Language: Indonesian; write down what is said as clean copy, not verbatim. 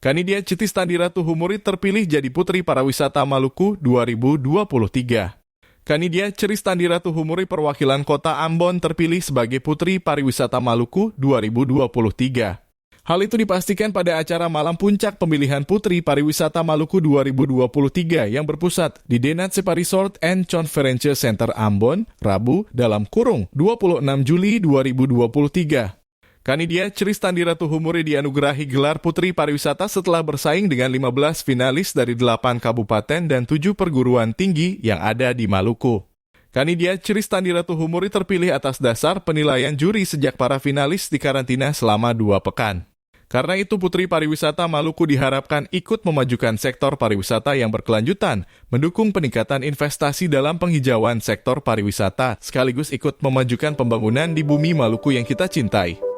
Kanidia Citistandi Ratu Humuri terpilih jadi Putri Pariwisata Maluku 2023. Kanidia Citistandi Ratu Humuri perwakilan Kota Ambon terpilih sebagai Putri Pariwisata Maluku 2023. Hal itu dipastikan pada acara Malam Puncak Pemilihan Putri Pariwisata Maluku 2023 yang berpusat di Denat Sepa Resort and Conference Center Ambon, Rabu, 26 Juli 2023. Kanidia Citistandi Ratu Humuri dianugerahi gelar Putri Pariwisata setelah bersaing dengan 15 finalis dari 8 kabupaten dan 7 perguruan tinggi yang ada di Maluku. Kanidia Citistandi Ratu Humuri terpilih atas dasar penilaian juri sejak para finalis dikarantina selama 2 pekan. Karena itu Putri Pariwisata Maluku diharapkan ikut memajukan sektor pariwisata yang berkelanjutan, mendukung peningkatan investasi dalam penghijauan sektor pariwisata, sekaligus ikut memajukan pembangunan di bumi Maluku yang kita cintai.